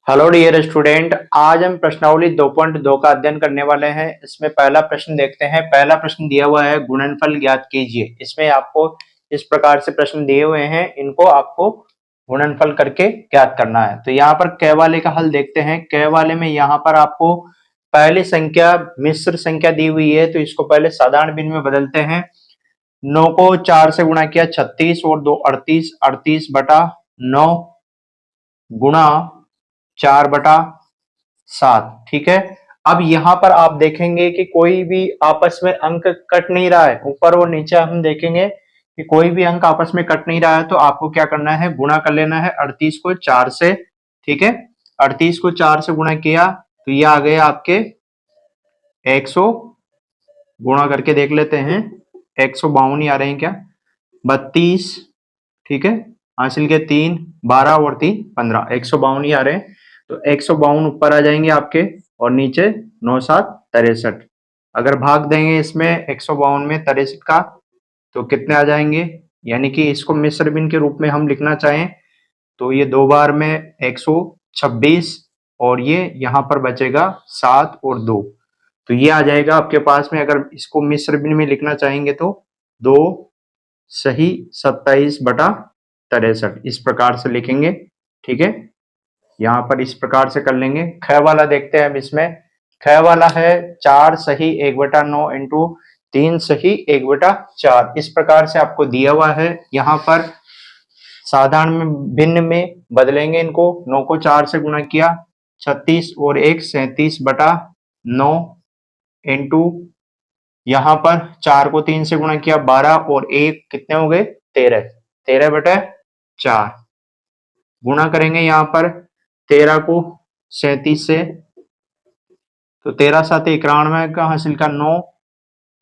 Hello dear student, आज हम प्रश्नावली 2.2 का अध्ययन करने वाले हैं। इसमें पहला प्रश्न देखते हैं। पहला प्रश्न दिया हुआ है, गुणनफल ज्ञात कीजिए। इसमें आपको इस प्रकार से प्रश्न दिए हुए हैं, इनको आपको गुणनफल करके ज्ञात करना है। तो यहाँ पर क वाले का हल देखते हैं। क वाले में यहाँ पर आपको पहली संख्या मिश्र संख्या दी हुई है, तो इसको पहले साधारण भिन्न में बदलते हैं। 9 को 4 से गुणा किया 36 और 2 38, 38/9 गुणा 4/7। ठीक है। अब यहाँ पर आप देखेंगे कि कोई भी आपस में अंक कट नहीं रहा है। ऊपर और नीचे हम देखेंगे कि कोई भी अंक आपस में कट नहीं रहा है, तो आपको क्या करना है, गुणा कर लेना है 38 को 4 से। ठीक है, 38 को 4 से गुणा किया तो ये आ गए आपके 100। गुणा करके देख लेते हैं, 152 ही आ रहे हैं क्या, 32। ठीक है, हासिल के 3, 12 और 3 15, 152 ही आ रहे हैं। तो 152 ऊपर आ जाएंगे आपके और नीचे 9 7 63। अगर भाग देंगे इसमें 152 में 63 का तो कितने आ जाएंगे, यानी कि इसको मिश्र भिन्न के रूप में हम लिखना चाहें तो ये 2 बार में 126 और ये यहाँ पर बचेगा 7 और 2, तो ये आ जाएगा आपके पास में। अगर इसको मिश्र भिन्न में लिखना चाहेंगे तो 2 सही 27/63 इस प्रकार से लिखेंगे। ठीक है, यहाँ पर इस प्रकार से कर लेंगे। ख वाला देखते हैं। अब इसमें ख वाला है 4 सही 1/9 इंटू 3 सही 1/4, इस प्रकार से आपको दिया हुआ है। यहाँ पर साधारण में भिन्न में बदलेंगे इनको। 9 को 4 से गुणा किया 36 और 1 37/9 इंटू यहाँ पर 4 को 3 से गुणा किया 12 और 1 कितने हो गए 13, 13/4। गुणा करेंगे यहाँ पर 13 को 37 से, तो 13 7 91 का हासिल का 9,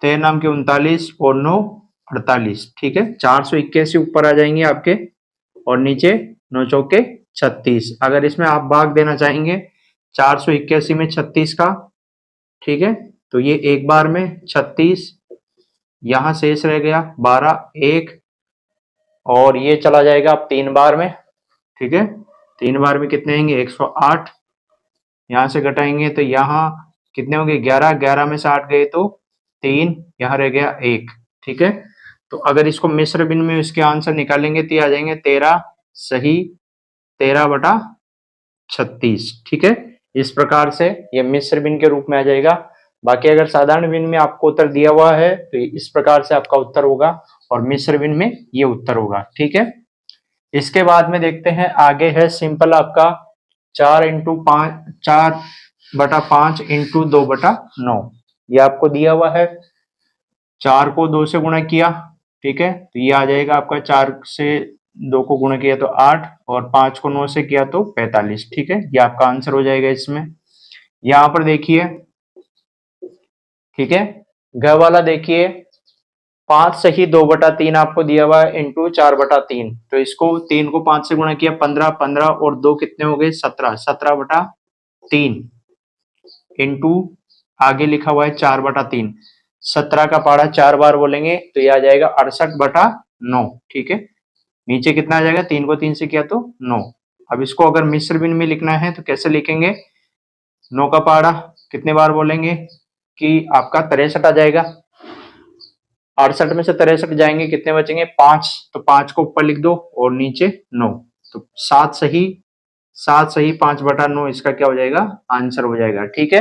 13 नाम के 39 और 9 48। ठीक है, 481 ऊपर आ जाएंगे आपके और नीचे 9 चौके 36। अगर इसमें आप भाग देना चाहेंगे 481 में 36 का, ठीक है, तो ये एक बार में 36, यहाँ शेष रह गया 12 1 और ये चला जाएगा अब 3 बार में। ठीक है, 3 बार में कितने आएंगे 108, यहाँ से घटाएंगे तो यहाँ कितने होंगे 11, 11 में से 8 गए तो 3, यहाँ रह गया 1। ठीक है, तो अगर इसको मिश्र भिन्न में इसके आंसर निकालेंगे तो आ जाएंगे 13 सही 13/36। ठीक है, इस प्रकार से ये मिश्र भिन्न के रूप में आ जाएगा। बाकी अगर साधारण भिन्न में आपको उत्तर दिया हुआ है तो इस प्रकार से आपका उत्तर होगा और मिश्र भिन्न में ये उत्तर होगा। ठीक है, इसके बाद में देखते हैं आगे है सिंपल आपका 4/5 इंटू 2/9। ये आपको दिया हुआ है। 4 को 2 से गुणा किया, ठीक है, तो ये आ जाएगा आपका 4 से 2 को गुणा किया तो 8 और 5 को 9 से किया तो 45। ठीक है, ये आपका आंसर हो जाएगा इसमें। यहां पर देखिए, ठीक है, ग वाला देखिए 5 सही 2/3 आपको दिया हुआ है इंटू 4/3, तो इसको 3 को 5 से गुणा किया 15, 15 और 2 कितने हो गए 17, 17/3 इंटू आगे लिखा हुआ है 4/3। 17 का पहाड़ा 4 बार बोलेंगे तो ये आ जाएगा 68/9। ठीक है, नीचे कितना आ जाएगा, 3 को 3 से किया तो 9। अब इसको अगर मिश्र भिन्न में लिखना है तो कैसे लिखेंगे, 9 का पहाड़ा कितने बार बोलेंगे कि आपका 63 आ जाएगा। 68 में से 63 जाएंगे कितने बचेंगे 5, तो 5 को ऊपर लिख दो और नीचे 9, तो 7 सही 5/9 इसका क्या हो जाएगा, आंसर हो जाएगा। ठीक है,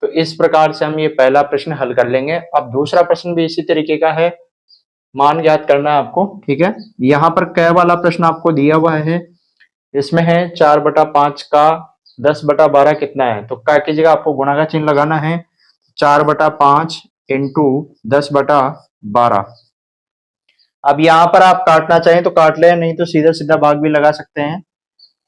तो इस प्रकार से हम ये पहला प्रश्न हल कर लेंगे। अब दूसरा प्रश्न भी इसी तरीके का है, मान ज्ञात करना है आपको। ठीक है, यहाँ पर क वाला प्रश्न आपको दिया हुआ है। इसमें है 4/5 का 10/12 कितना है, तो क की जगह आपको गुणा का चिन्ह लगाना है। 4/5 इंटू 10/12। अब यहाँ पर आप काटना चाहें तो काट ले, नहीं तो सीधा सीधा भाग भी लगा सकते हैं।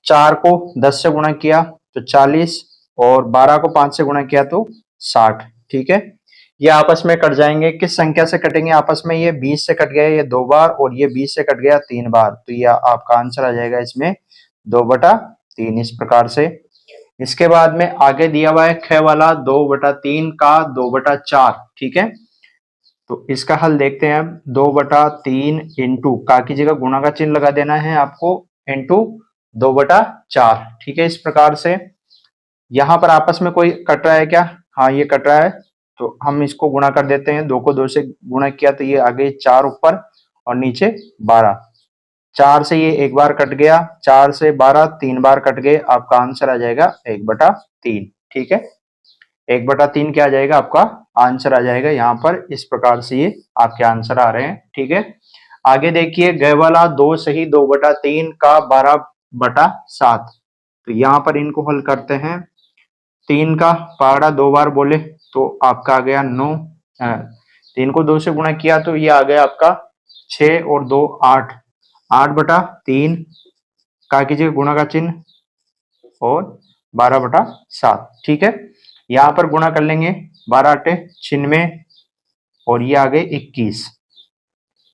4 को 10 से गुणा किया तो 40 और 12 को 5 से गुणा किया तो 60। ठीक है, ये आपस में कट जाएंगे। किस संख्या से कटेंगे आपस में, ये 20 से कट गया ये 2 बार और ये 20 से कट गया 3 बार, तो ये आपका आंसर आ जाएगा इसमें 2/3 इस प्रकार से। इसके बाद में आगे दिया हुआ है ख वाला 2/3 का 2/4। ठीक है, तो इसका हल देखते हैं। अब 2/3 इंटू का की जगह गुणा का चिन्ह लगा देना है आपको, इंटू 2/4, ठीक है। इस प्रकार से यहाँ पर आपस में कोई कट रहा है क्या? हाँ, ये कट रहा है, तो हम इसको गुणा कर देते हैं। 2 को 2 से गुणा किया तो ये आ गई 4 ऊपर और नीचे 12। 4 से ये एक बार कट गया, 4 से 12 3 बार कट गए, आपका आंसर आ जाएगा 1/3, ठीक है। 1/3 क्या आ जाएगा? आपका आंसर आ जाएगा यहाँ पर। इस प्रकार से ये आपके आंसर आ रहे हैं, ठीक है। आगे देखिए, गए वाला 2 सही 2/3 का 12/7, तो यहाँ पर इनको हल करते हैं। 3 का पहाड़ा 2 बार बोले तो आपका आ गया 9, 3 को 2 से गुणा किया तो ये आ गया आपका 6 और 2 8, 8/3 का कीजिए गुणा का चिन्ह और 12/7, ठीक है। यहाँ पर गुणा कर लेंगे, 12 × 8 = 96 और ये आ गए 21।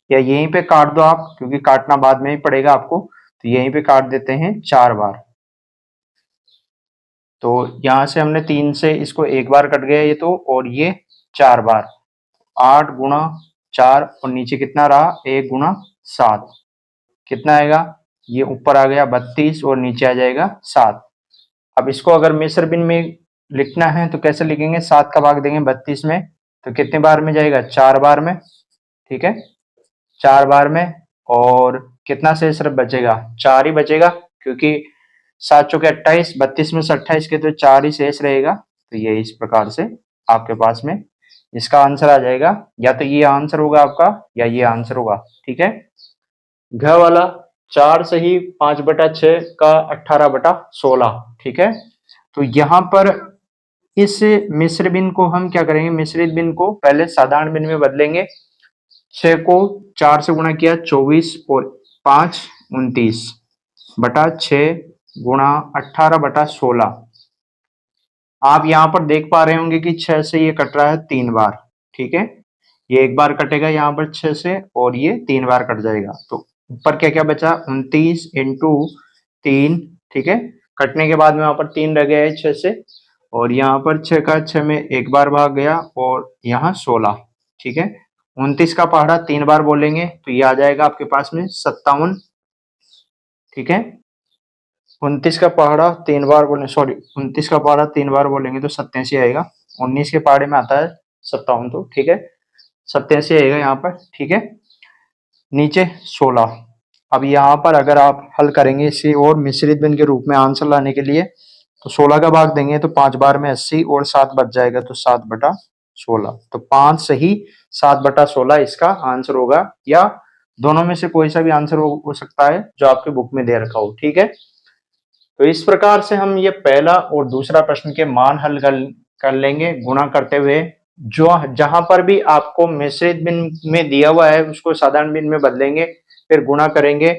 या यहीं पे काट दो आप, क्योंकि काटना बाद में ही पड़ेगा आपको, तो यहीं पे काट देते हैं 4 बार। तो यहां से हमने 3 से इसको एक बार कट गया ये तो, और ये 4 बार, 8 × 4 और नीचे कितना रहा? 1 × 7, कितना आएगा? ये ऊपर आ गया 32 और नीचे आ जाएगा 7। अब इसको अगर मिश्र भिन्न में लिखना है तो कैसे लिखेंगे? 7 का भाग देंगे 32 में, तो कितने बार में जाएगा? 4 बार में, ठीक है, 4 बार में। और कितना शेष बचेगा? 4 ही बचेगा, क्योंकि 7 चौके 28, 32 में से 28 के तो 4 ही शेष रहेगा। तो ये इस प्रकार से आपके पास में इसका आंसर आ जाएगा। या तो ये आंसर होगा आपका या ये आंसर होगा, ठीक है। घ वाला 4 सही 5/6 का 18/16, ठीक है। तो यहाँ पर इस मिश्र भिन्न को हम क्या करेंगे? मिश्रित भिन्न को पहले साधारण भिन्न में बदलेंगे। 6 को 4 से गुणा किया 24 और 5 29/6 गुणा 18/16। आप यहाँ पर देख पा रहे होंगे कि 6 से ये कट रहा है 3 बार, ठीक है। ये एक बार कटेगा यहाँ पर 6 से और ये 3 बार कट जाएगा। तो ऊपर क्या क्या बचा? 29 × 3, ठीक है। कटने के बाद में वहां पर 3 रह गया है 6 से, और यहाँ पर 6 का 6 में एक बार भाग गया और यहाँ 16, ठीक है। 29 का पहाड़ा 3 बार बोलेंगे तो ये आ जाएगा आपके पास में 57, ठीक है। 29 का पहाड़ा 3 बार बोले, सॉरी 29 का पहाड़ा 3 बार बोलेंगे तो 87 आएगा। 19 के पहाड़े में आता है 57, तो ठीक है 87 आएगा यहाँ पर, ठीक है। नीचे 16। अब यहाँ पर अगर आप हल करेंगे इसे और मिश्रित भिन्न के रूप में आंसर लाने के लिए, तो 16 का भाग देंगे तो 5 बार में 80 और 7 बच जाएगा, तो 7/16। तो 5 सही 7/16 इसका आंसर होगा, या दोनों में से कोई सा भी आंसर हो सकता है जो आपके बुक में दे रखा हो, ठीक है। तो इस प्रकार से हम ये पहला और दूसरा प्रश्न के मान हल कर लेंगे गुणा करते हुए। जो जहां पर भी आपको मिश्रित भिन्न में दिया हुआ है उसको साधारण भिन्न में बदलेंगे, फिर गुणा करेंगे।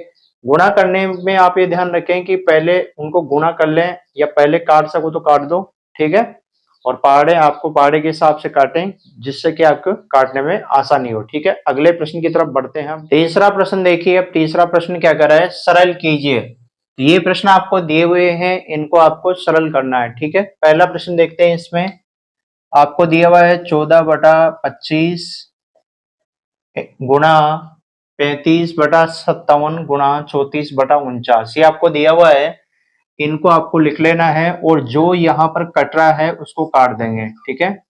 गुणा करने में आप ये ध्यान रखें कि पहले उनको गुणा कर लें, या पहले काट सको तो काट दो, ठीक है। और पहाड़े आपको पहाड़े के हिसाब से काटें, जिससे कि आपको काटने में आसानी हो, ठीक है। अगले प्रश्न की तरफ बढ़ते हैं हम। तीसरा प्रश्न देखिए। अब तीसरा प्रश्न क्या कर रहा है? सरल कीजिए। ये प्रश्न आपको दिए हुए हैं, इनको आपको सरल करना है, ठीक है। पहला प्रश्न देखते हैं। इसमें आपको दिया हुआ है 14/25 गुणा 35/57 गुणा 34/49, ये आपको दिया हुआ है। इनको आपको लिख लेना है और जो यहाँ पर कट रहा है उसको काट देंगे, ठीक है।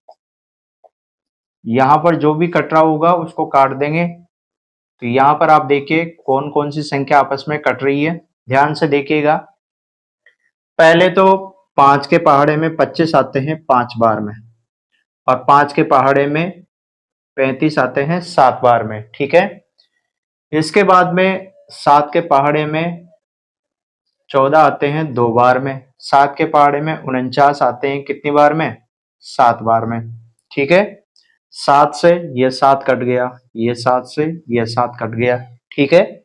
यहाँ पर जो भी कट रहा होगा उसको काट देंगे। तो यहाँ पर आप देखिए कौन कौन सी संख्या आपस में कट रही है, ध्यान से देखिएगा। पहले तो 5 के पहाड़े में 25 आते हैं 5 बार में, और 5 के पहाड़े में 35 आते हैं 7 बार में, ठीक है। इसके बाद में 7 के पहाड़े में 14 आते हैं 2 बार में, 7 के पहाड़े में 49 आते हैं कितनी बार में? 7 बार में, ठीक है। 7 से ये 7 कट गया, ये 7 से ये 7 कट गया, ठीक है।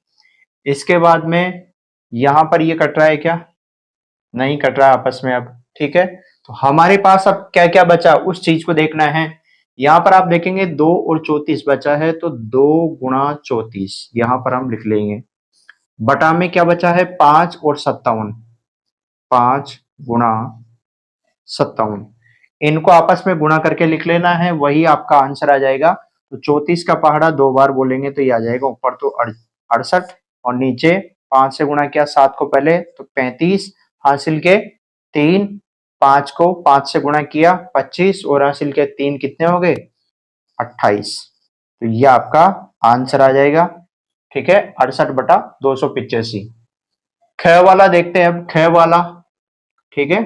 इसके बाद में यहां पर ये कट रहा है क्या? नहीं कट रहा आपस में अब, ठीक है। तो हमारे पास अब क्या क्या बचा उस चीज को देखना है। यहाँ पर आप देखेंगे 2 और 34 बचा है, तो 2 × 34 यहाँ पर हम लिख लेंगे। बटा में क्या बचा है? 5 और 57, 5 × 57, इनको आपस में गुणा करके लिख लेना है, वही आपका आंसर आ जाएगा। तो 34 का पहाड़ा 2 बार बोलेंगे तो ये आ जाएगा ऊपर तो 68 और नीचे 5 से गुणा किया 7 को पहले तो 35 हासिल के 3, 5 को 5 से गुणा किया 25 और हासिल के 3 कितने हो गए 28। तो ये आपका आंसर आ जाएगा। ठीक है, 68/285। ख वाला देखते हैं अब, ख वाला। ठीक है,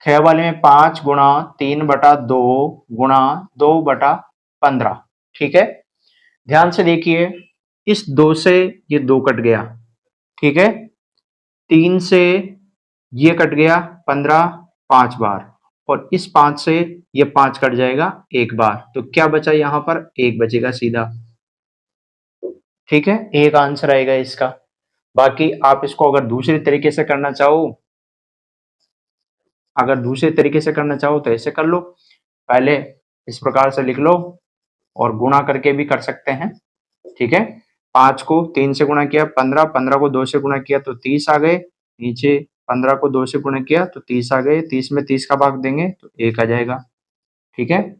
ख वाले में 5 गुणा 3/2 गुणा 2/15। ठीक है, ध्यान से देखिए, इस 2 से ये 2 कट गया। ठीक है, 3 से ये कट गया 15 5 बार, और इस 5 से ये 5 कट जाएगा एक बार, तो क्या बचा यहाँ पर 1 बचेगा सीधा। ठीक है, एक आंसर आएगा इसका। बाकी आप इसको अगर दूसरे तरीके से करना चाहो, तो ऐसे कर लो, पहले इस प्रकार से लिख लो और गुणा करके भी कर सकते हैं। ठीक है, 5 को 3 से गुणा किया 15, 15 को 2 से गुणा किया तो 30 आ गए, नीचे 15 को 2 से गुणा किया तो 30 आ गए, 30 में 30 का भाग देंगे तो 1 आ जाएगा। ठीक है,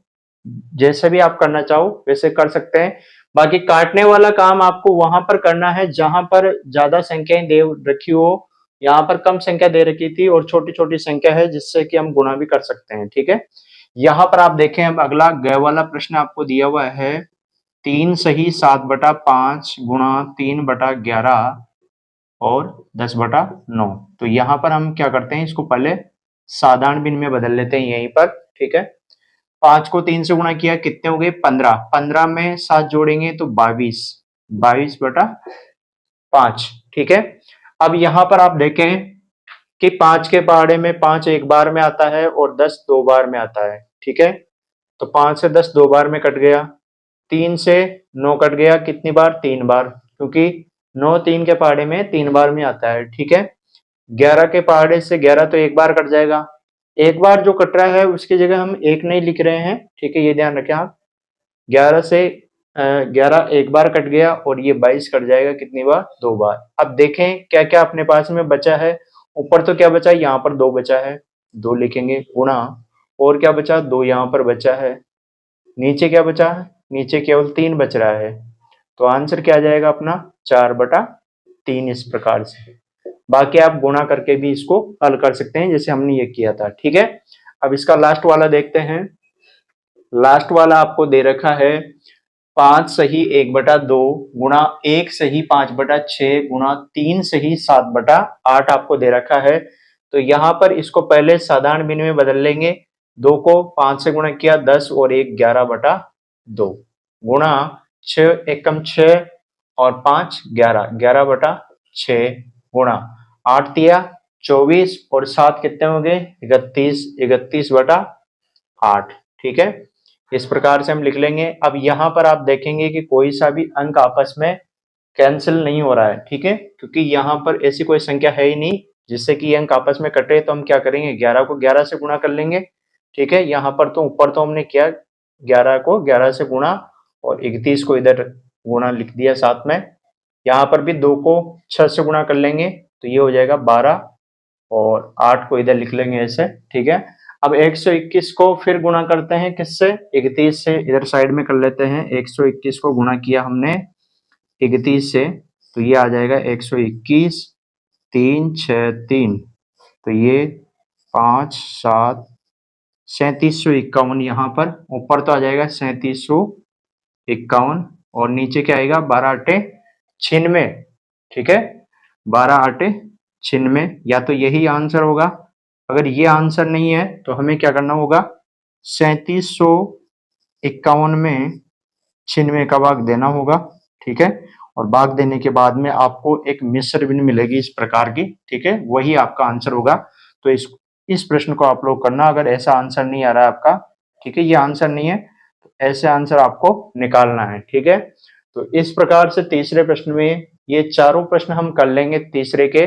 जैसे भी आप करना चाहो वैसे कर सकते हैं। बाकी काटने वाला काम आपको वहां पर करना है जहां पर ज्यादा संख्याएं दे रखी हो, यहाँ पर कम संख्या दे रखी थी और छोटी छोटी संख्या है जिससे कि हम गुणा भी कर सकते हैं। ठीक है, यहाँ पर आप देखें, अब अगला ग वाला प्रश्न आपको दिया हुआ है 3 सही 7/5 गुणा 3/11 और 10/9। तो यहाँ पर हम क्या करते हैं, इसको पहले साधारण भिन्न में बदल लेते हैं यहीं पर। ठीक है, 5 को 3 से गुणा किया कितने हो गए 15, 15 में 7 जोड़ेंगे तो 22, 22/5। ठीक है, अब यहाँ पर आप देखें कि 5 के पहाड़े में 5 एक बार में आता है और 10 दो बार में आता है। ठीक है, तो 5 से 10 दो बार में कट गया, 3 से 9 कट गया कितनी बार 3 बार, क्योंकि 9 3 के पहाड़े में 3 बार में आता है। ठीक है, 11 के पहाड़े से 11 तो एक बार कट जाएगा, एक बार जो कट रहा है उसकी जगह हम एक नहीं लिख रहे हैं। ठीक है, ये ध्यान रखें आप, 11 से 11 एक बार कट गया और ये 22 कट जाएगा कितनी बार 2 बार। अब देखें क्या क्या अपने पास में बचा है, ऊपर तो क्या बचा है, यहाँ पर 2 बचा है, 2 लिखेंगे गुणा, और क्या बचा 2 यहाँ पर बचा है, नीचे क्या बचा है, नीचे केवल 3 बच रहा है, तो आंसर क्या आ जाएगा अपना 4/3 इस प्रकार से। बाकी आप गुणा करके भी इसको हल कर सकते हैं जैसे हमने ये किया था। ठीक है, अब इसका लास्ट वाला देखते हैं। लास्ट वाला आपको दे रखा है 5 सही 1/2 गुणा 1 सही 5/6 गुणा 3 सही 7/8 आपको दे रखा है। तो यहाँ पर इसको पहले साधारण भिन्न में बदल लेंगे, 2 को 5 से गुणा किया 10 और 1 11/2 गुणा 6 एकम 6 और 5 11, 11/6 गुणा 8 दिया 24 और 7 कितने हो गए 31, 31/8। ठीक है, इस प्रकार से हम लिख लेंगे। अब यहाँ पर आप देखेंगे कि कोई सा भी अंक आपस में कैंसिल नहीं हो रहा है। ठीक है, क्योंकि यहाँ पर ऐसी कोई संख्या है ही नहीं जिससे कि अंक आपस में कटे, तो हम क्या करेंगे 11 को 11 से गुणा कर लेंगे। ठीक है, यहाँ पर तो ऊपर तो हमने किया 11 को 11 से गुणा और 31 को इधर गुणा लिख दिया साथ में, यहाँ पर भी 2 को 6 से गुणा कर लेंगे तो ये हो जाएगा 12 और 8 को इधर लिख लेंगे ऐसे। ठीक है, अब 121 को फिर गुणा करते हैं किससे 31 से, इधर साइड में कर लेते हैं। 121 को गुणा किया हमने 31 से तो ये आ जाएगा 121 3 6 3, तो ये 5 7 3751, यहाँ पर ऊपर तो आ जाएगा 3751 और नीचे क्या आएगा 12/8 96। ठीक है, 12/8 या तो यही आंसर होगा। अगर ये आंसर नहीं है तो हमें क्या करना होगा 3751 में 96 का भाग देना होगा। ठीक है, और भाग देने के बाद में आपको एक मिश्र भिन्न मिलेगी इस प्रकार की। ठीक है, वही आपका आंसर होगा। तो इस प्रश्न को आप लोग करना, अगर ऐसा आंसर नहीं आ रहा है आपका, ठीक है, ये आंसर नहीं है तो ऐसे आंसर आपको निकालना है। ठीक है, तो इस प्रकार से तीसरे प्रश्न में ये चारों प्रश्न हम कर लेंगे तीसरे के।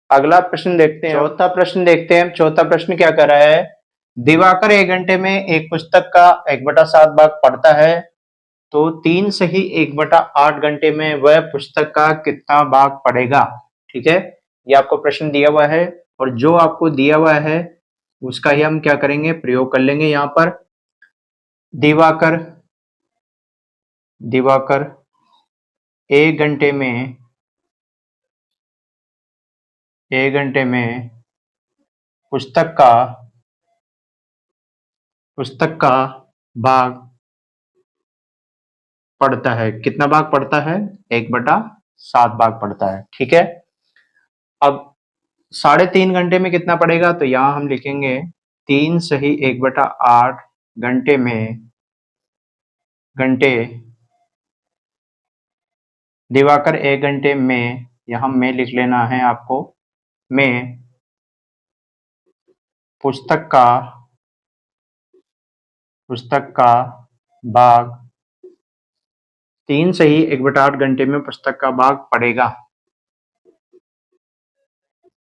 अगला प्रश्न देखते हैं, चौथा प्रश्न देखते हैं। चौथा प्रश्न क्या कर रहा है, दिवाकर 1 घंटे में एक पुस्तक का 1/7 भाग पढ़ता है, तो 3 सही 1/8 घंटे में वह पुस्तक का कितना भाग पढ़ेगा। ठीक है, ये आपको प्रश्न दिया हुआ है और जो आपको दिया हुआ है उसका ही हम क्या करेंगे प्रयोग कर लेंगे। यहाँ पर दिवाकर 1 घंटे में 1 घंटे में पुस्तक का भाग पढ़ता है। कितना भाग पढ़ता है? 1/7 भाग पढ़ता है। ठीक है। अब 3.5 घंटे में कितना पड़ेगा? तो यहां हम लिखेंगे 3 सही 1/8 घंटे दिवाकर 1 घंटे में, यहां में लिख लेना है आपको, में पुस्तक का भाग 3 सही 1/8 घंटे में पुस्तक का भाग पढ़ेगा।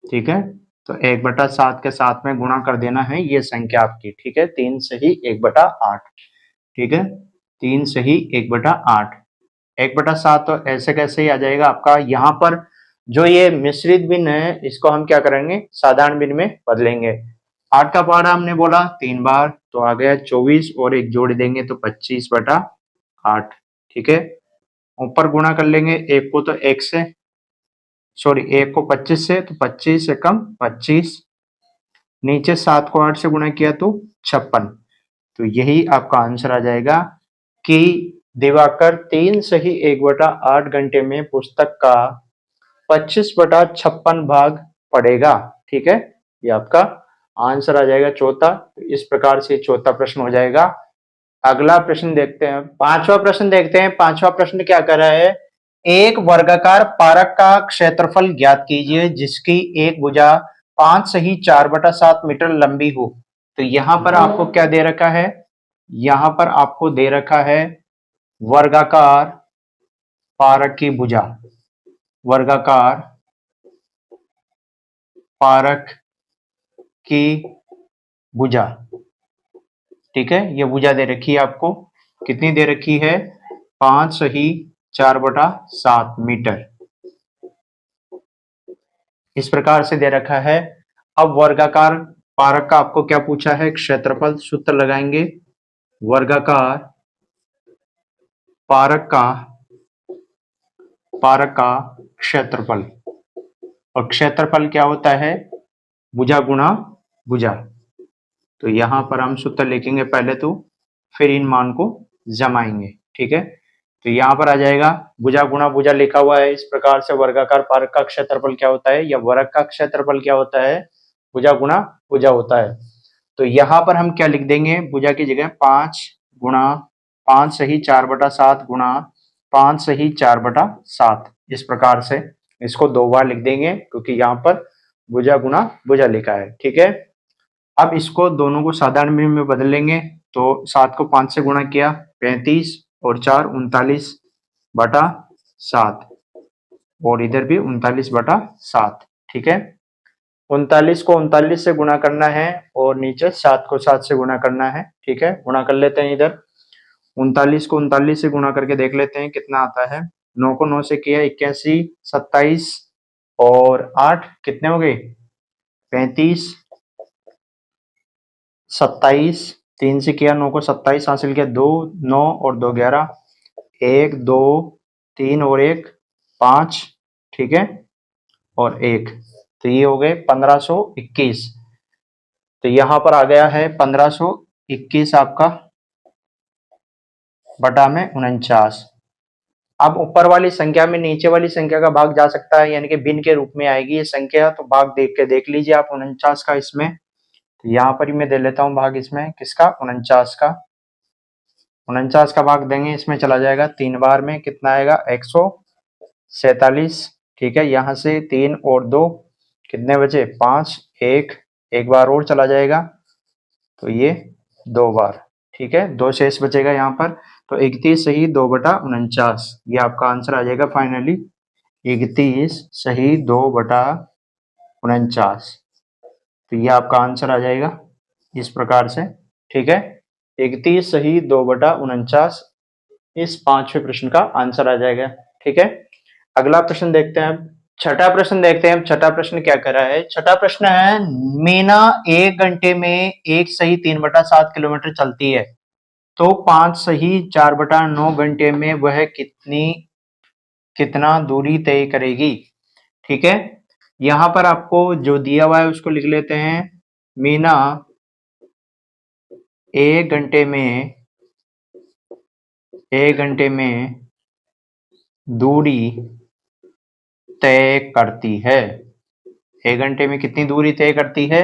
ठीक है। तो 1/7 के साथ में गुणा कर देना है ये संख्या आपकी। ठीक है। 3 सही 1/8। ठीक है। 3 सही 1/8। 1/7 तो ऐसे कैसे ही आ जाएगा आपका। यहाँ पर जो ये मिश्रित भिन्न है इसको हम क्या करेंगे? साधारण भिन्न में बदलेंगे। 8 का पहाड़ा हमने बोला 3 बार, तो आ गया 24 और एक जोड़ देंगे तो 25/8। ठीक है। ऊपर गुणा कर लेंगे, एक को तो 1 से, सॉरी 1 को 25 से, तो 25 से कम 25, नीचे 7 को 8 से गुणा किया तो 56। तो यही आपका आंसर आ जाएगा कि दिवाकर 3 सही 1/8 घंटे में पुस्तक का 25/56 भाग पढ़ेगा। ठीक है। ये आपका आंसर आ जाएगा चौथा। तो इस प्रकार से चौथा प्रश्न हो जाएगा। अगला प्रश्न देखते हैं, पांचवा प्रश्न देखते हैं। पांचवा प्रश्न क्या कर रहा है? एक वर्गाकार पारक का क्षेत्रफल ज्ञात कीजिए जिसकी एक भुजा 5 सही 4/7 मीटर लंबी हो। तो यहां पर आपको क्या दे रखा है? यहां पर आपको दे रखा है वर्गाकार पारक की भुजा। वर्गाकार पारक की भुजा। ठीक है। ये भुजा दे रखी है आपको, कितनी दे रखी है? 5 सही 4/7 मीटर, इस प्रकार से दे रखा है। अब वर्गाकार पारक का आपको क्या पूछा है? क्षेत्रफल। सूत्र लगाएंगे, वर्गाकार पारक का क्षेत्रफल, और क्षेत्रफल क्या होता है? भुजा गुणा भुजा। तो यहां पर हम सूत्र लिखेंगे पहले तो, फिर इन मान को जमाएंगे। ठीक है। तो यहां पर आ जाएगा भुजा गुणा भुजा लिखा हुआ है इस प्रकार से। वर्गाकार पारक का क्षेत्रफल क्या होता है, या वर्ग का क्षेत्रफल क्या होता है? भुजा गुणा भुजा होता है। तो यहां पर हम क्या लिख देंगे? भुजा की जगह 5 सही 4/7 गुणा 5 सही 4/7, इस प्रकार से इसको 2 बार लिख देंगे क्योंकि यहाँ पर भुजा गुणा भुजा लिखा है। ठीक है। अब इसको दोनों को साधारण में बदल लेंगे। तो 7 को 5 से गुणा किया 35 और 4 39/7, और इधर भी 39/7। ठीक है। 39 को 39 से गुणा करना है और नीचे 7 को 7 से गुणा करना है। ठीक है। गुणा कर लेते हैं। इधर 39 को 39 से गुणा करके देख लेते हैं कितना आता है। 9 को 9 से किया 81, 27 और 8 कितने हो गए? 35, 27, 3 से किया 9 को 27 हासिल किया, 2 9 और 2 11, 1 2 3 और 1 5। ठीक है। और 1, तो ये हो गए 1521। तो यहां पर आ गया है 1521 आपका बटा में 49। अब ऊपर वाली संख्या में नीचे वाली संख्या का भाग जा सकता है, यानी कि भिन्न के रूप में आएगी ये संख्या। तो भाग देख के देख लीजिए आप 49 का इसमें। तो यहाँ पर ही मैं दे लेता हूँ भाग इसमें, किसका? 49 का। 49 का भाग देंगे इसमें चला जाएगा 3 बार में, कितना आएगा? 147। ठीक है। यहाँ से 3 और 2 कितने बचे? 5, 1 बार और चला जाएगा, तो ये 2 बार। ठीक है। 2 शेष बचेगा यहाँ पर। तो 31 सही 2/49, ये आपका आंसर आ जाएगा फाइनली 31 सही 2/49। तो ये आपका आंसर आ जाएगा इस प्रकार से। ठीक है। 31 सही 2/49 इस 5वें प्रश्न का आंसर आ जाएगा। ठीक है। अगला प्रश्न देखते हैं। छठा प्रश्न देखते हैं। छठा प्रश्न क्या कर रहा है? छठा प्रश्न है, मीना 1 घंटे में 1 सही 3/7 किलोमीटर चलती है, तो 5 सही 4/9 घंटे में वह कितना दूरी तय करेगी। ठीक है। यहाँ पर आपको जो दिया हुआ है उसको लिख लेते हैं। मीना 1 घंटे में दूरी तय करती है। 1 घंटे में कितनी दूरी तय करती है?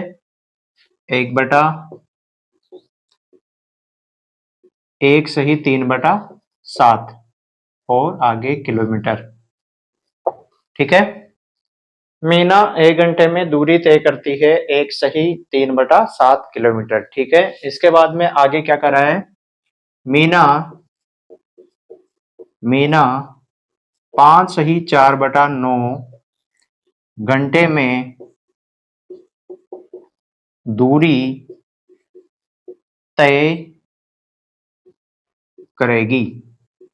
1/1/3/7 और आगे किलोमीटर। ठीक है, मीना 1 घंटे में दूरी तय करती है 1/3/7 किलोमीटर। ठीक है, इसके बाद में आगे क्या करा है? मीना 5/4/9 घंटे में दूरी तय करेगी।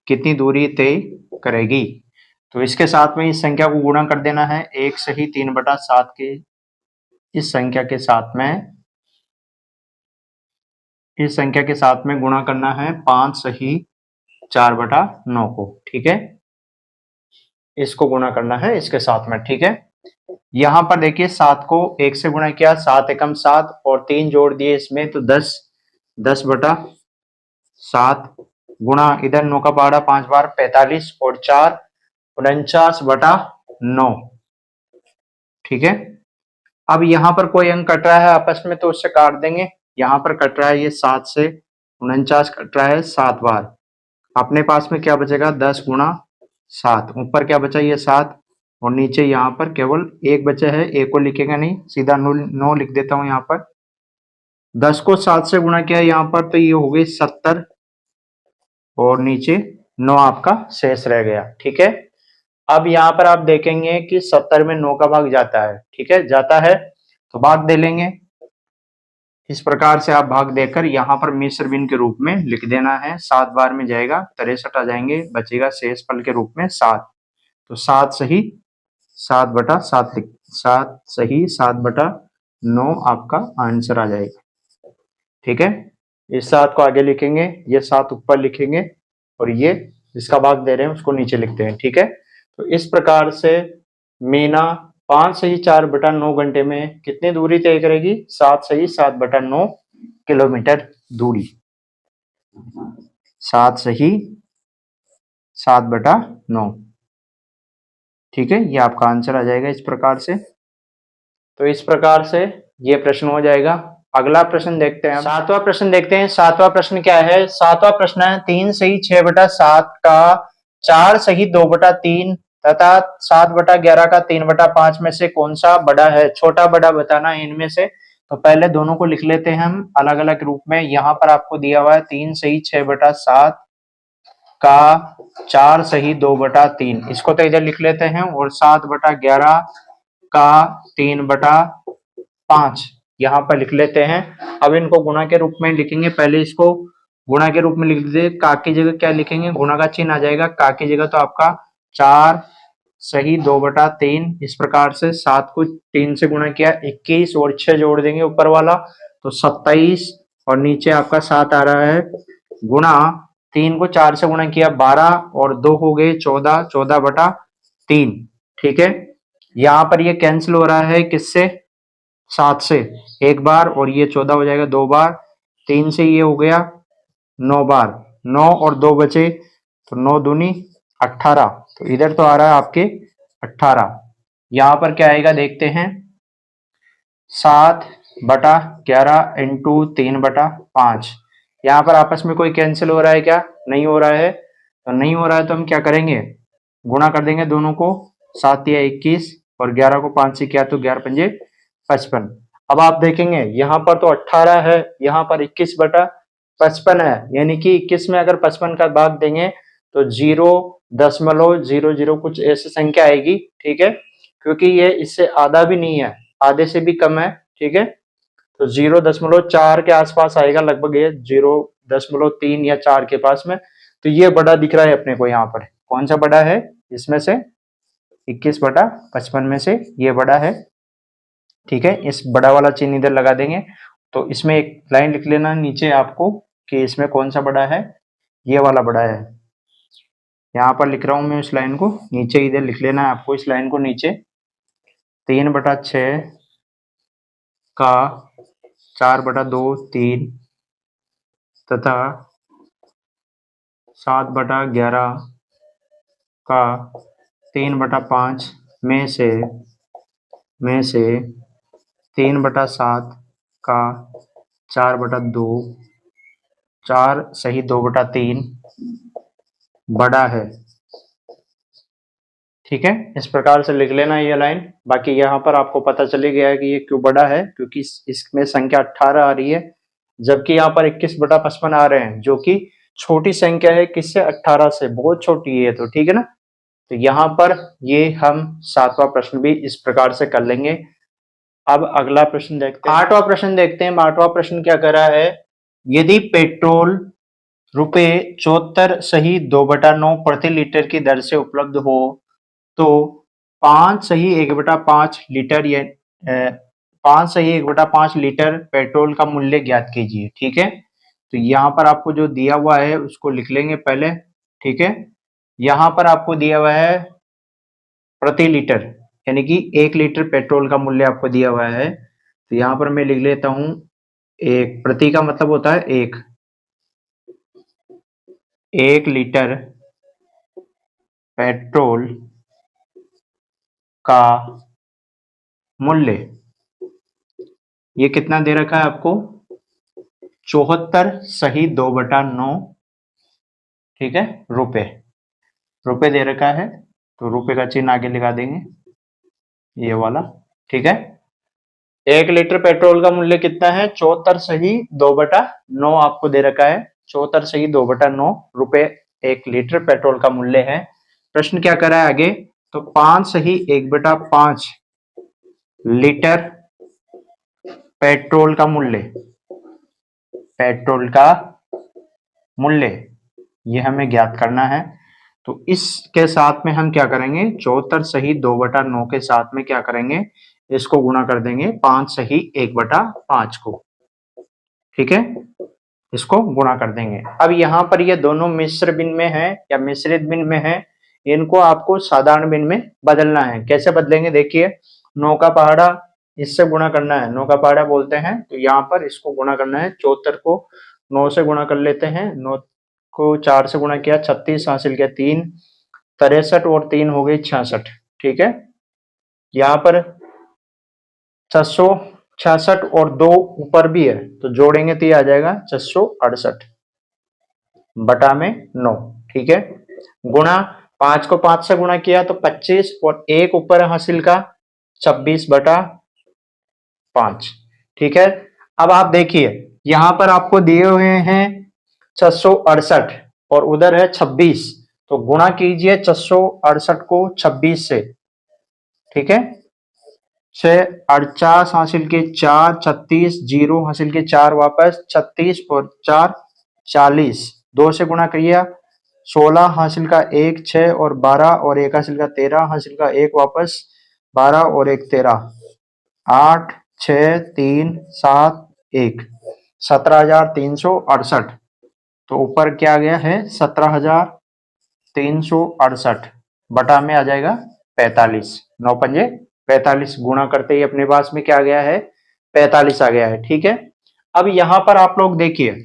कितनी दूरी तय करेगी? तो इसके साथ में इस संख्या को गुणा कर देना है 1/3/7 के इस संख्या के साथ में गुणा करना है 5/4/9 को। ठीक है, इसको गुणा करना है इसके साथ में। ठीक है, यहां पर देखिए 7 को 1 से गुणा किया, 7 एकम 7 और 3 जोड़ दिए इसमें तो 10/7 गुणा इधर 9 का पहाड़ा 5 बार 45 और 4 49/9। ठीक है, अब यहां पर कोई अंक कट रहा है आपस में तो उससे काट देंगे। यहां पर कट रहा है ये 7 से 49 कट रहा है 7 बार। अपने पास में क्या बचेगा? 10 × 7। ऊपर क्या बचा? ये 7 और नीचे यहाँ पर केवल 1 बचा है। 1 को लिखेगा नहीं, सीधा 9 लिख देता हूं यहाँ पर। 10 को 7 से गुणा किया यहाँ पर तो ये हो गई 70 और नीचे 9 आपका शेष रह गया। ठीक है, अब यहाँ पर आप देखेंगे कि 70 में 9 का भाग जाता है। ठीक है, जाता है तो भाग दे लेंगे। इस प्रकार से आप भाग देकर यहाँ पर मिश्र भिन्न के रूप में लिख देना है। 7 बार में जाएगा 63 आ जाएंगे, बचेगा शेष फल के रूप में 7। तो 7 सही 7/7 7 सही 7/9 आपका आंसर आ जाएगा। ठीक है, इस 7 को आगे लिखेंगे, ये 7 ऊपर लिखेंगे और ये जिसका भाग दे रहे हैं उसको नीचे लिखते हैं। ठीक है, तो इस प्रकार से मीना 5/4/9 घंटे में कितनी दूरी तय करेगी? 7/7/9 किलोमीटर दूरी। 7/7/9। ठीक है, ये आपका आंसर आ जाएगा इस प्रकार से। तो इस प्रकार से ये प्रश्न हो जाएगा। अगला प्रश्न देखते हैं, 7वां प्रश्न देखते हैं। 7वां प्रश्न क्या है? 7वां प्रश्न है 3 सही 6/7 का 4 सही 2/3 तथा 7/11 का 3/5 में से कौन सा बड़ा है? छोटा बड़ा बताना है इनमें से। तो पहले दोनों को लिख लेते हैं हम अलग अलग रूप में। यहाँ पर आपको दिया हुआ है 3 सही 6/7 का 4 सही 2/3, इसको तो इधर लिख लेते हैं, और 7/11 का 3/5 यहाँ पर लिख लेते हैं। अब इनको गुणा के रूप में लिखेंगे। पहले इसको गुणा के रूप में लिख दीजिए। का की जगह क्या लिखेंगे? गुणा का चिन्ह आ जाएगा। का की जगह तो आपका 4 सही 2/3। इस प्रकार से 7 को 3 से गुणा किया 21 और 6 जोड़ देंगे ऊपर वाला तो 27 और नीचे आपका 7 आ रहा है। गुणा 3 को 4 से गुणा किया 12 और 2 हो गए 14 14/3। ठीक है, यहाँ पर ये कैंसिल हो रहा है किससे? 7 से 1 बार और ये 14 हो जाएगा 2 बार। 3 से ये हो गया 9 बार, 9 और 2 बचे तो 9 दूनी 18। तो इधर तो आ रहा है आपके 18। यहाँ पर क्या आएगा देखते हैं। 7/11 इंटू 3/5। यहाँ पर आपस में कोई कैंसिल हो रहा है क्या? नहीं हो रहा है। तो नहीं हो रहा है तो हम क्या करेंगे? गुणा कर देंगे दोनों को। 7 या 21 और 11 को 5 से किया तो 11 पंजे 55। अब आप देखेंगे यहाँ पर तो 18 है, यहाँ पर 21/55 है, यानी कि 21 में अगर 55 का भाग देंगे तो 0.00 कुछ ऐसी संख्या आएगी। ठीक है, क्योंकि ये इससे आधा भी नहीं है, आधे से भी कम है। ठीक है, तो 0.4 के आसपास आएगा लगभग, ये 0.3 या 4 के पास में। तो ये बड़ा दिख रहा है अपने को। यहाँ पर कौन सा बड़ा है? इसमें से 21/55 में से ये बड़ा है। ठीक है, इस बड़ा वाला चिन्ह इधर लगा देंगे। तो इसमें एक लाइन लिख लेना नीचे आपको कि इसमें कौन सा बड़ा है। ये वाला बड़ा है। यहाँ पर लिख रहा हूं मैं इस लाइन को, नीचे इधर लिख लेना है आपको इस लाइन को नीचे। 3/6 का 4/2 3 तथा 7/11 का 3/5 में से 3/7 का 4/2 4 सही 2/3 बड़ा है। ठीक है, इस प्रकार से लिख लेना ये लाइन। बाकी यहाँ पर आपको पता चली गया है कि ये क्यों बड़ा है, क्योंकि इसमें संख्या 18 आ रही है, जबकि यहाँ पर 21/55 आ रहे हैं, जो कि छोटी संख्या है किससे, 18 से, बहुत छोटी है। तो ठीक है ना, तो यहाँ पर ये हम 7वां प्रश्न भी इस प्रकार से कर लेंगे। अब अगला प्रश्न देखते हैं, 8वां प्रश्न देखते हैं। 8वां प्रश्न क्या कर रहा है, यदि पेट्रोल ₹74 सही 2/9 प्रति लीटर की दर से उपलब्ध हो तो 5 सही 1/5 लीटर 5 सही 1/5 लीटर पेट्रोल का मूल्य ज्ञात कीजिए। ठीक है, तो यहाँ पर आपको जो दिया हुआ है उसको लिख लेंगे पहले। ठीक है, यहाँ पर आपको दिया हुआ है प्रति लीटर, यानी कि 1 लीटर पेट्रोल का मूल्य आपको दिया हुआ है। तो यहाँ पर मैं लिख लेता हूं, एक प्रति का मतलब होता है 1 लीटर पेट्रोल का मूल्य, ये कितना दे रखा है आपको, 74 सही 2/9, ठीक है, रुपए दे रखा है। तो रुपए का चिन्ह आगे लगा देंगे, ये वाला। ठीक है, 1 लीटर पेट्रोल का मूल्य कितना है, 74 सही 2/9 आपको दे रखा है। 74 सही 2/9 रुपए 1 लीटर पेट्रोल का मूल्य है। प्रश्न क्या कर रहा है आगे, तो 5 सही 1/5 लीटर पेट्रोल का मूल्य ये हमें ज्ञात करना है। तो इसके साथ में हम क्या करेंगे, 74 सही 2/9 के साथ में क्या करेंगे, इसको गुणा कर देंगे 5 सही 1/5 को। ठीक है, इसको गुणा कर देंगे। अब यहाँ पर ये दोनों मिश्र बिन में है या मिश्रित बिन में है, इनको आपको साधारण बिन में बदलना है। कैसे बदलेंगे, देखिए, 9 का पहाड़ा इससे गुणा करना है, 9 का पहाड़ा बोलते हैं, तो यहाँ पर इसको गुणा करना है। 74 को 9 से गुणा कर लेते हैं, 9 को 4 से गुणा किया 36 हासिल किया 3, 63 और 3 हो गई 66। ठीक है, यहाँ पर 666 और 2 ऊपर भी है, तो जोड़ेंगे तो ये आ जाएगा 668 बटा में 9। ठीक है, गुणा 5 को 5 से गुणा किया तो 25 और 1 ऊपर हासिल का 26/5। ठीक है, अब आप देखिए यहां पर आपको दिए हुए हैं 668 और उधर है 26, तो गुणा कीजिए 668 को 26 से। ठीक है, 6 हासिल के 4, 36 0 हासिल के 4 वापस 36 और 4 40, 2 से गुणा किया 16 हासिल का 1 6 और 12 और 1 हासिल का 13 हासिल का 1 वापस 12 और 1 13, 8 6 3 7 1 17,368। तो ऊपर क्या आ गया है 17,368 बटा में आ जाएगा 45, 9 पंजे 45, गुणा करते ही अपने पास में क्या आ गया है 45 आ गया है। ठीक है, अब यहां पर आप लोग देखिए,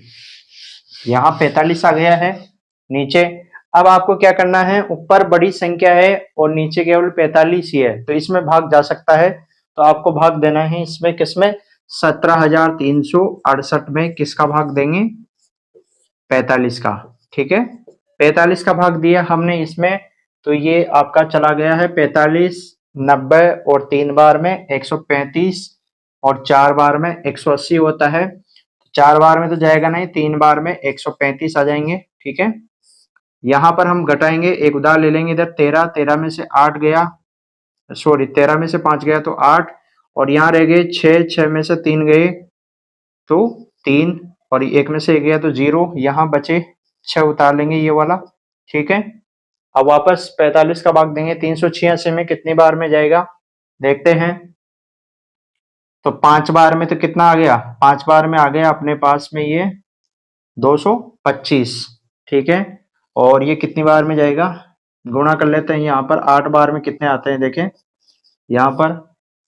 यहाँ 45 आ गया है नीचे। अब आपको क्या करना है, ऊपर बड़ी संख्या है और नीचे केवल 45 ही है, तो इसमें भाग जा सकता है, तो आपको भाग देना है इसमें, किसमें, 17,368 में किसका भाग देंगे, 45 का। ठीक है, 45 का भाग दिया हमने इसमें, तो ये आपका चला गया है 45, 90 और 3 बार में 135 और 4 बार में 180 होता है। 4 बार में तो जाएगा नहीं, 3 बार में 135 आ जाएंगे। ठीक है, यहाँ पर हम घटाएंगे, एक उधार ले लेंगे, इधर 13, 13 में से 8 गया, सॉरी 13 में से 5 गया तो 8, और यहाँ रह गए 6, 6 में से 3 गए तो 3, और 1 में से 1 गया तो 0, यहाँ बचे 6 उतार लेंगे ये वाला। ठीक है, अब वापस 45 का भाग देंगे 386 में, कितनी बार में जाएगा देखते हैं। तो 5 बार में तो कितना आ गया, 5 बार में आ गया अपने पास में ये 225। ठीक है, और ये कितनी बार में जाएगा, गुणा कर लेते हैं। यहाँ पर 8 बार में कितने आते हैं देखें, यहाँ पर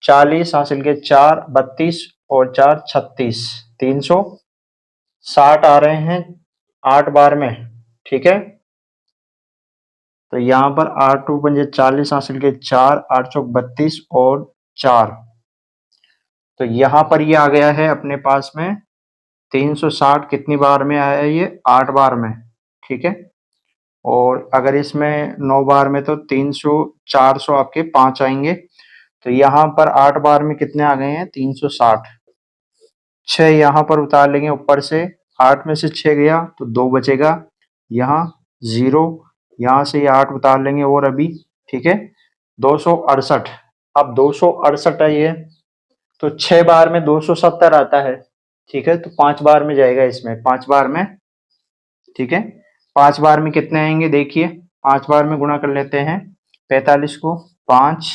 40 हासिल के 4 32 और 4 36, 360 आ रहे हैं 8 बार में। ठीक है, तो यहाँ पर 8 2 पंजे 40 हासिल के 4, 8 चौक 32 और 4, तो यहाँ पर ये आ गया है अपने पास में 360 कितनी बार में आया है ये 8 बार में। ठीक है, और अगर इसमें 9 बार में तो 300 400 आपके 5 आएंगे, तो यहाँ पर 8 बार में कितने आ गए हैं 360। 6 यहाँ पर उतार लेंगे ऊपर से, 8 में से 6 गया तो 2 बचेगा, यहाँ 0, यहाँ से ये 8 उतार लेंगे और अभी। ठीक है, 268। अब 268 है ये, तो 6 बार में 270 आता है। ठीक है, तो 5 बार में जाएगा इसमें, 5 बार में। ठीक है, 5 बार में कितने आएंगे देखिए, 5 बार में गुणा कर लेते हैं 45 को, 5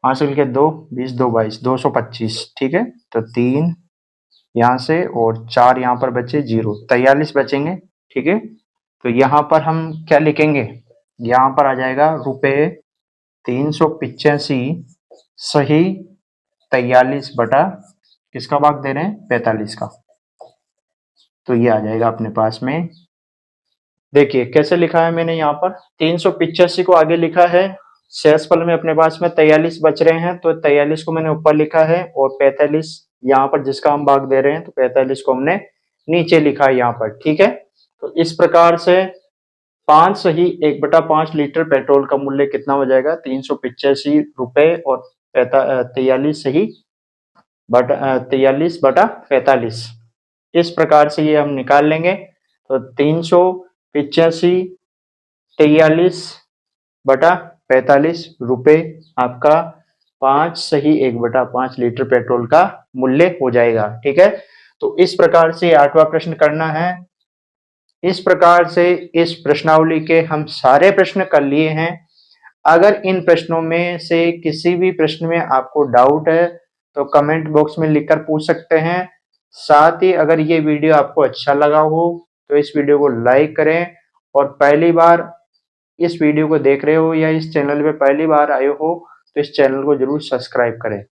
हासिल के 2 20 2 22 225। ठीक है, तो 3 यहाँ से और 4 यहाँ पर बचे 0, 43 बचेंगे। ठीक है, तो यहाँ पर हम क्या लिखेंगे, यहाँ पर आ जाएगा रुपए 385 सही 43 बटा किसका भाग दे रहे हैं 45 का, तो ये आ जाएगा अपने पास में। देखिए कैसे लिखा है मैंने, यहाँ पर 385 को आगे लिखा है, शेषफल में अपने पास में 43 बच रहे हैं, तो 43 को मैंने ऊपर लिखा है और 45 यहाँ पर जिसका हम भाग दे रहे हैं, तो 45 को हमने नीचे लिखा है यहाँ पर। ठीक है, तो इस प्रकार से 5 सही 1/5 लीटर पेट्रोल का मूल्य कितना हो जाएगा 385 रुपए और 43 सही 43 बटा 45, इस प्रकार से ये हम निकाल लेंगे। तो 385 43 बटा 45 रुपए आपका 5 सही 1/5 लीटर पेट्रोल का मूल्य हो जाएगा। ठीक है, तो इस प्रकार से 8वां प्रश्न करना है। इस प्रकार से इस प्रश्नावली के हम सारे प्रश्न कर लिए हैं। अगर इन प्रश्नों में से किसी भी प्रश्न में आपको डाउट है तो कमेंट बॉक्स में लिखकर पूछ सकते हैं। साथ ही अगर ये वीडियो आपको अच्छा लगा हो तो इस वीडियो को लाइक करें, और पहली बार इस वीडियो को देख रहे हो या इस चैनल पे पहली बार आए हो तो इस चैनल को जरूर सब्सक्राइब करें।